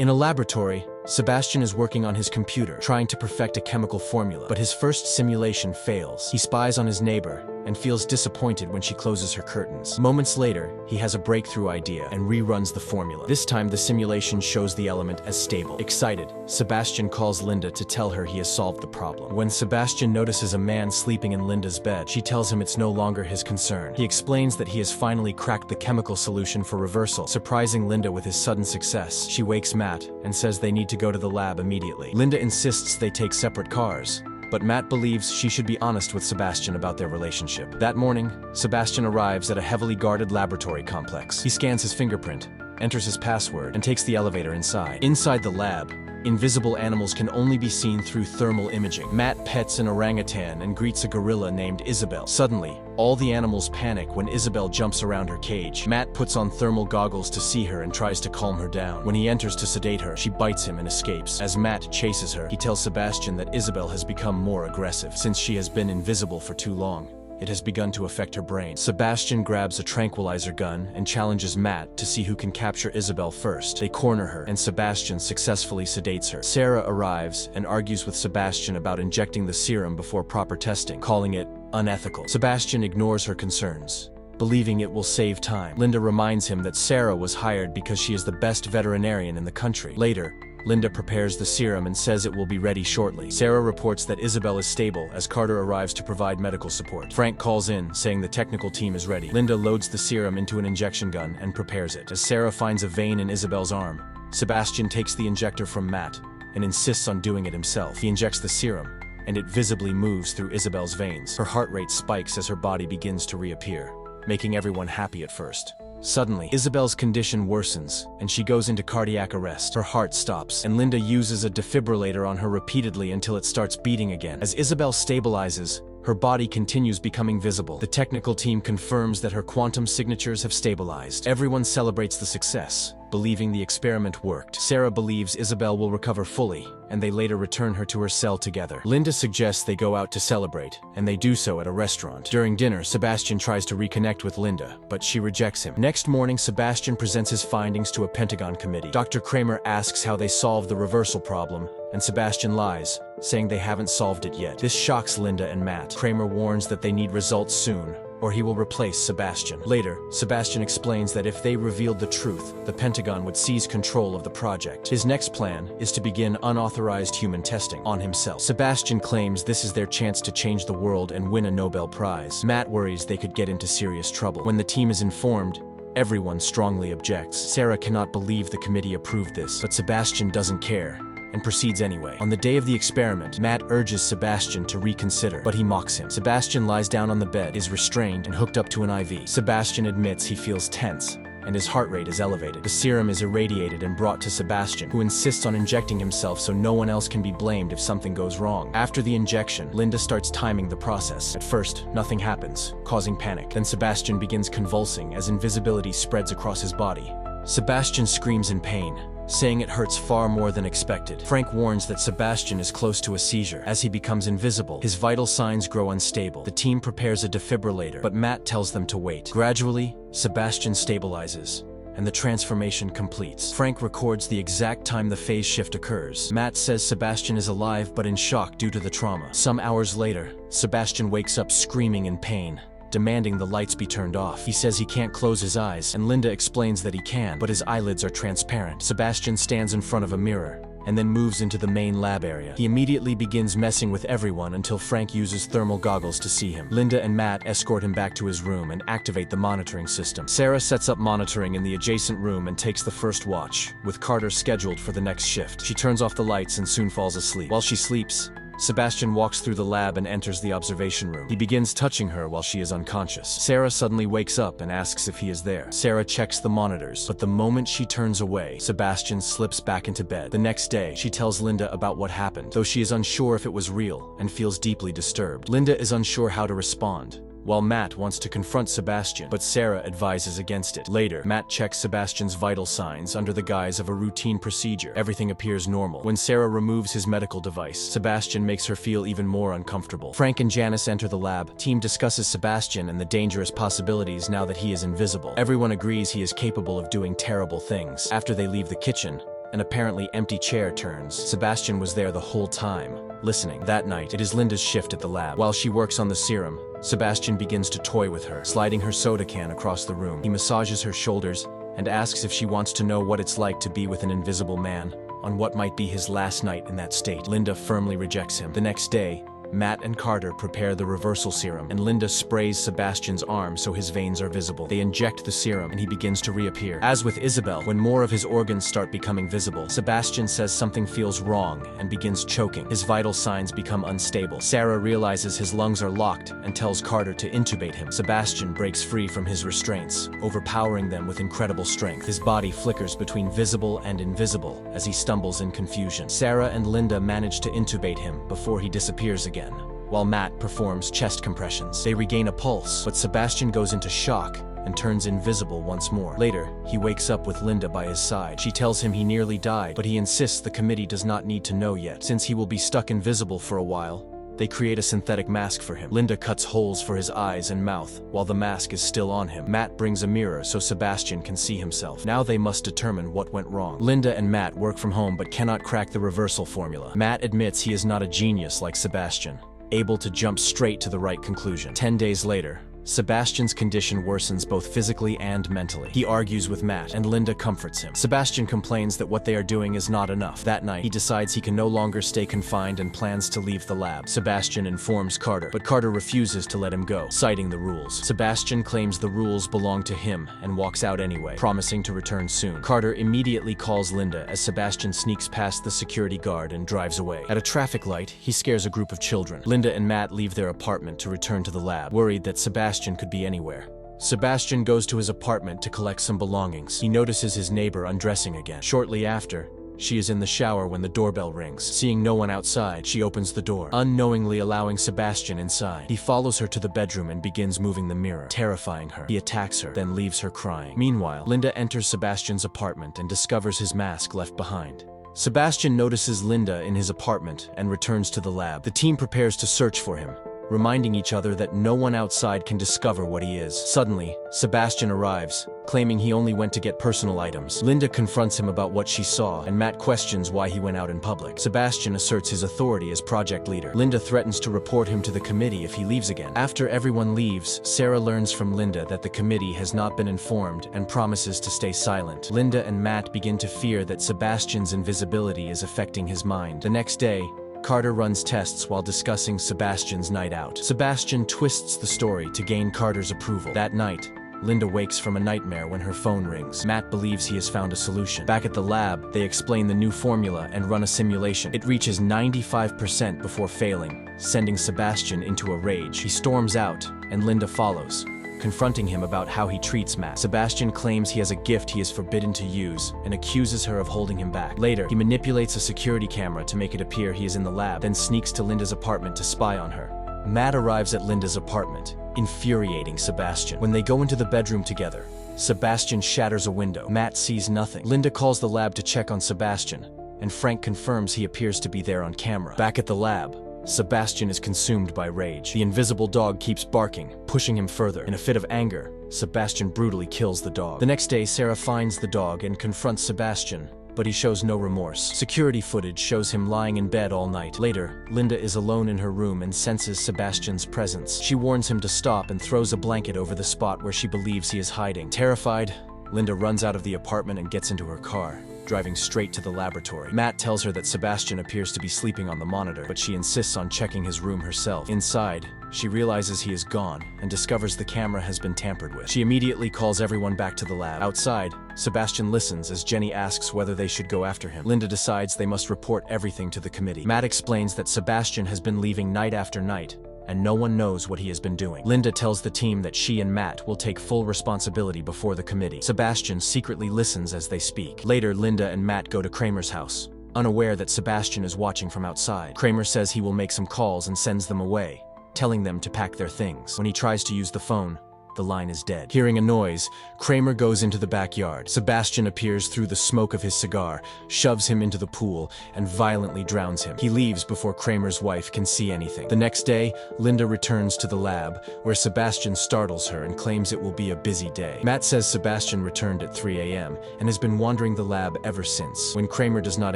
In a laboratory, Sebastian is working on his computer, trying to perfect a chemical formula, but his first simulation fails. He spies on his neighbor and feels disappointed when she closes her curtains. Moments later, he has a breakthrough idea and reruns the formula. This time, the simulation shows the element as stable. Excited, Sebastian calls Linda to tell her he has solved the problem. When Sebastian notices a man sleeping in Linda's bed, she tells him it's no longer his concern. He explains that he has finally cracked the chemical solution for reversal, surprising Linda with his sudden success. She wakes Matt and says they need to go to the lab immediately. Linda insists they take separate cars, but Matt believes she should be honest with Sebastian about their relationship. That morning, Sebastian arrives at a heavily guarded laboratory complex. He scans his fingerprint, enters his password, and takes the elevator inside. Inside the lab, invisible animals can only be seen through thermal imaging. Matt pets an orangutan and greets a gorilla named Isabel. Suddenly, all the animals panic when Isabel jumps around her cage. Matt puts on thermal goggles to see her and tries to calm her down. When he enters to sedate her, she bites him and escapes. As Matt chases her, he tells Sebastian that Isabel has become more aggressive. Since she has been invisible for too long, it has begun to affect her brain. Sebastian grabs a tranquilizer gun and challenges Matt to see who can capture Isabel first. They corner her, and Sebastian successfully sedates her. Sarah arrives and argues with Sebastian about injecting the serum before proper testing, calling it unethical. Sebastian ignores her concerns, believing it will save time. Linda reminds him that Sarah was hired because she is the best veterinarian in the country. Later, Linda prepares the serum and says it will be ready shortly. Sarah reports that Isabel is stable as Carter arrives to provide medical support. Frank calls in, saying the technical team is ready. Linda loads the serum into an injection gun and prepares it. As Sarah finds a vein in Isabel's arm, Sebastian takes the injector from Matt and insists on doing it himself. He injects the serum, and it visibly moves through Isabel's veins. Her heart rate spikes as her body begins to reappear, making everyone happy at first. Suddenly, Isabel's condition worsens, and she goes into cardiac arrest. Her heart stops, and Linda uses a defibrillator on her repeatedly until it starts beating again. As Isabel stabilizes, her body continues becoming visible. The technical team confirms that her quantum signatures have stabilized. Everyone celebrates the success, believing the experiment worked. Sarah believes Isabel will recover fully, and they later return her to her cell together. Linda suggests they go out to celebrate, and they do so at a restaurant. During dinner, Sebastian tries to reconnect with Linda, but she rejects him. Next morning, Sebastian presents his findings to a Pentagon committee. Dr. Kramer asks how they solved the reversal problem, and Sebastian lies, saying they haven't solved it yet. This shocks Linda and Matt. Kramer warns that they need results soon, or he will replace Sebastian. Later, Sebastian explains that if they revealed the truth, the Pentagon would seize control of the project. His next plan is to begin unauthorized human testing on himself. Sebastian claims this is their chance to change the world and win a Nobel Prize. Matt worries they could get into serious trouble. When the team is informed, everyone strongly objects. Sarah cannot believe the committee approved this, but Sebastian doesn't care and proceeds anyway. On the day of the experiment, Matt urges Sebastian to reconsider, but he mocks him. Sebastian lies down on the bed, is restrained, and hooked up to an IV. Sebastian admits he feels tense, and his heart rate is elevated. The serum is irradiated and brought to Sebastian, who insists on injecting himself so no one else can be blamed if something goes wrong. After the injection, Linda starts timing the process. At first, nothing happens, causing panic. Then Sebastian begins convulsing as invisibility spreads across his body. Sebastian screams in pain, saying it hurts far more than expected. Frank warns that Sebastian is close to a seizure. As he becomes invisible, his vital signs grow unstable. The team prepares a defibrillator, but Matt tells them to wait. Gradually, Sebastian stabilizes, and the transformation completes. Frank records the exact time the phase shift occurs. Matt says Sebastian is alive but in shock due to the trauma. Some hours later, Sebastian wakes up screaming in pain, demanding the lights be turned off. He says he can't close his eyes, and Linda explains that he can, but his eyelids are transparent. Sebastian stands in front of a mirror, and then moves into the main lab area. He immediately begins messing with everyone until Frank uses thermal goggles to see him. Linda and Matt escort him back to his room and activate the monitoring system. Sarah sets up monitoring in the adjacent room and takes the first watch, with Carter scheduled for the next shift. She turns off the lights and soon falls asleep. While she sleeps, Sebastian walks through the lab and enters the observation room. He begins touching her while she is unconscious. Sarah suddenly wakes up and asks if he is there. Sarah checks the monitors, but the moment she turns away, Sebastian slips back into bed. The next day, she tells Linda about what happened, though she is unsure if it was real and feels deeply disturbed. Linda is unsure how to respond, while Matt wants to confront Sebastian, but Sarah advises against it. Later, Matt checks Sebastian's vital signs under the guise of a routine procedure. Everything appears normal. When Sarah removes his medical device, Sebastian makes her feel even more uncomfortable. Frank and Janice enter the lab. Team discusses Sebastian and the dangerous possibilities now that he is invisible. Everyone agrees he is capable of doing terrible things. After they leave the kitchen, an apparently empty chair turns. Sebastian was there the whole time, listening. That night, it is Linda's shift at the lab. While she works on the serum, Sebastian begins to toy with her, sliding her soda can across the room. He massages her shoulders and asks if she wants to know what it's like to be with an invisible man on what might be his last night in that state. Linda firmly rejects him. The next day, Matt and Carter prepare the reversal serum, and Linda sprays Sebastian's arm so his veins are visible. They inject the serum, and he begins to reappear. As with Isabel, when more of his organs start becoming visible, Sebastian says something feels wrong and begins choking. His vital signs become unstable. Sarah realizes his lungs are locked and tells Carter to intubate him. Sebastian breaks free from his restraints, overpowering them with incredible strength. His body flickers between visible and invisible as he stumbles in confusion. Sarah and Linda manage to intubate him before he disappears again, while Matt performs chest compressions. They regain a pulse, but Sebastian goes into shock and turns invisible once more. Later, he wakes up with Linda by his side. She tells him he nearly died, but he insists the committee does not need to know yet. Since he will be stuck invisible for a while, they create a synthetic mask for him. Linda cuts holes for his eyes and mouth while the mask is still on him. Matt brings a mirror so Sebastian can see himself. Now they must determine what went wrong. Linda and Matt work from home but cannot crack the reversal formula. Matt admits he is not a genius like Sebastian, able to jump straight to the right conclusion. 10 days later, Sebastian's condition worsens both physically and mentally. He argues with Matt, and Linda comforts him. Sebastian complains that what they are doing is not enough. That night, he decides he can no longer stay confined and plans to leave the lab. Sebastian informs Carter, but Carter refuses to let him go, citing the rules. Sebastian claims the rules belong to him and walks out anyway, promising to return soon. Carter immediately calls Linda as Sebastian sneaks past the security guard and drives away. At a traffic light, he scares a group of children. Linda and Matt leave their apartment to return to the lab, worried that Sebastian could be anywhere. Sebastian goes to his apartment to collect some belongings. He notices his neighbor undressing again. Shortly after, she is in the shower when the doorbell rings. Seeing no one outside, she opens the door, unknowingly allowing Sebastian inside. He follows her to the bedroom and begins moving the mirror, terrifying her. He attacks her, then leaves her crying. Meanwhile, Linda enters Sebastian's apartment and discovers his mask left behind. Sebastian notices Linda in his apartment and returns to the lab. The team prepares to search for him, reminding each other that no one outside can discover what he is. Suddenly, Sebastian arrives, claiming he only went to get personal items. Linda confronts him about what she saw, and Matt questions why he went out in public. Sebastian asserts his authority as project leader. Linda threatens to report him to the committee if he leaves again. After everyone leaves, Sarah learns from Linda that the committee has not been informed and promises to stay silent. Linda and Matt begin to fear that Sebastian's invisibility is affecting his mind. The next day, Carter runs tests while discussing Sebastian's night out. Sebastian twists the story to gain Carter's approval. That night, Linda wakes from a nightmare when her phone rings. Matt believes he has found a solution. Back at the lab, they explain the new formula and run a simulation. It reaches 95% before failing, sending Sebastian into a rage. He storms out, and Linda follows, confronting him about how he treats Matt. Sebastian claims he has a gift he is forbidden to use and accuses her of holding him back. Later, he manipulates a security camera to make it appear he is in the lab, then sneaks to Linda's apartment to spy on her. Matt arrives at Linda's apartment, infuriating Sebastian. When they go into the bedroom together, Sebastian shatters a window. Matt sees nothing. Linda calls the lab to check on Sebastian, and Frank confirms he appears to be there on camera. Back at the lab, Sebastian is consumed by rage. The invisible dog keeps barking, pushing him further. In a fit of anger, Sebastian brutally kills the dog. The next day, Sarah finds the dog and confronts Sebastian, but he shows no remorse. Security footage shows him lying in bed all night. Later, Linda is alone in her room and senses Sebastian's presence. She warns him to stop and throws a blanket over the spot where she believes he is hiding. Terrified, Linda runs out of the apartment and gets into her car, driving straight to the laboratory. Matt tells her that Sebastian appears to be sleeping on the monitor, but she insists on checking his room herself. Inside, she realizes he is gone and discovers the camera has been tampered with. She immediately calls everyone back to the lab. Outside, Sebastian listens as Jenny asks whether they should go after him. Linda decides they must report everything to the committee. Matt explains that Sebastian has been leaving night after night, and no one knows what he has been doing. Linda tells the team that she and Matt will take full responsibility before the committee. Sebastian secretly listens as they speak. Later, Linda and Matt go to Kramer's house, unaware that Sebastian is watching from outside. Kramer says he will make some calls and sends them away, telling them to pack their things. When he tries to use the phone, the line is dead. Hearing a noise, Kramer goes into the backyard. Sebastian appears through the smoke of his cigar, shoves him into the pool, and violently drowns him. He leaves before Kramer's wife can see anything. The next day, Linda returns to the lab, where Sebastian startles her and claims it will be a busy day. Matt says Sebastian returned at 3 a.m. and has been wandering the lab ever since. When Kramer does not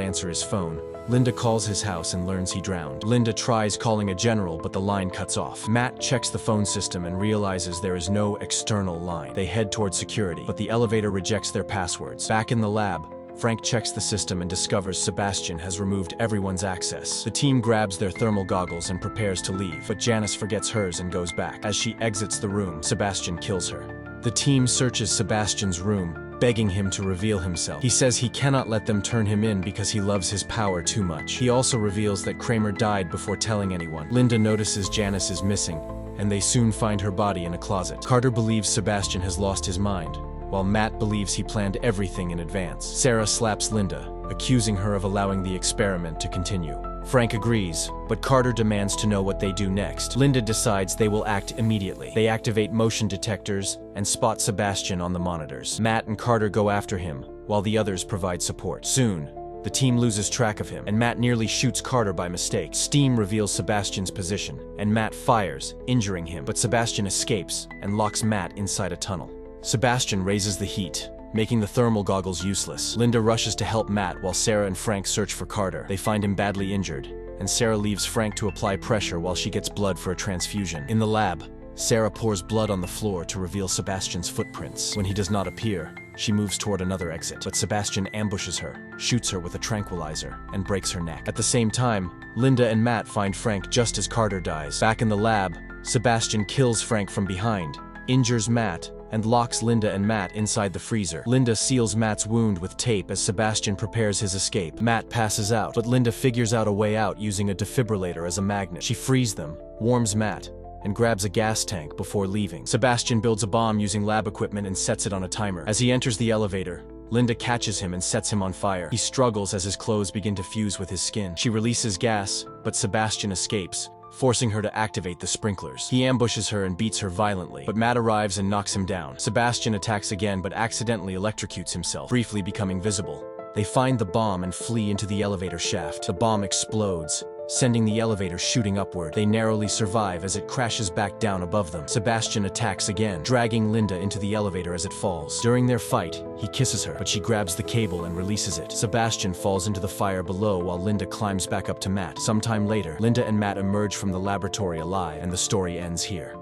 answer his phone, Linda calls his house and learns he drowned. Linda tries calling a general, but the line cuts off. Matt checks the phone system and realizes there is no external line. They head toward security, but the elevator rejects their passwords. Back in the lab, Frank checks the system and discovers Sebastian has removed everyone's access. The team grabs their thermal goggles and prepares to leave, but Janice forgets hers and goes back. As she exits the room, Sebastian kills her. The team searches Sebastian's room, begging him to reveal himself. He says he cannot let them turn him in because he loves his power too much. He also reveals that Kramer died before telling anyone. Linda notices Janice is missing, and they soon find her body in a closet. Carter believes Sebastian has lost his mind, while Matt believes he planned everything in advance. Sarah slaps Linda, accusing her of allowing the experiment to continue. Frank agrees, but Carter demands to know what they do next. Linda decides they will act immediately. They activate motion detectors and spot Sebastian on the monitors. Matt and Carter go after him, while the others provide support. Soon, the team loses track of him, and Matt nearly shoots Carter by mistake. Steam reveals Sebastian's position, and Matt fires, injuring him, but Sebastian escapes and locks Matt inside a tunnel. Sebastian raises the heat, making the thermal goggles useless. Linda rushes to help Matt while Sarah and Frank search for Carter. They find him badly injured, and Sarah leaves Frank to apply pressure while she gets blood for a transfusion. In the lab, Sarah pours blood on the floor to reveal Sebastian's footprints. When he does not appear, she moves toward another exit, but Sebastian ambushes her, shoots her with a tranquilizer, and breaks her neck. At the same time, Linda and Matt find Frank just as Carter dies. Back in the lab, Sebastian kills Frank from behind, injures Matt, and locks Linda and Matt inside the freezer. Linda seals Matt's wound with tape as Sebastian prepares his escape. Matt passes out, but Linda figures out a way out using a defibrillator as a magnet. She frees them, warms Matt, and grabs a gas tank before leaving. Sebastian builds a bomb using lab equipment and sets it on a timer. As he enters the elevator, Linda catches him and sets him on fire. He struggles as his clothes begin to fuse with his skin. She releases gas, but Sebastian escapes, forcing her to activate the sprinklers. He ambushes her and beats her violently, but Matt arrives and knocks him down. Sebastian attacks again but accidentally electrocutes himself, briefly becoming visible. They find the bomb and flee into the elevator shaft. The bomb explodes, sending the elevator shooting upward. They narrowly survive as it crashes back down above them. Sebastian attacks again, dragging Linda into the elevator as it falls. During their fight, he kisses her, but she grabs the cable and releases it. Sebastian falls into the fire below while Linda climbs back up to Matt. Sometime later, Linda and Matt emerge from the laboratory alive, and the story ends here.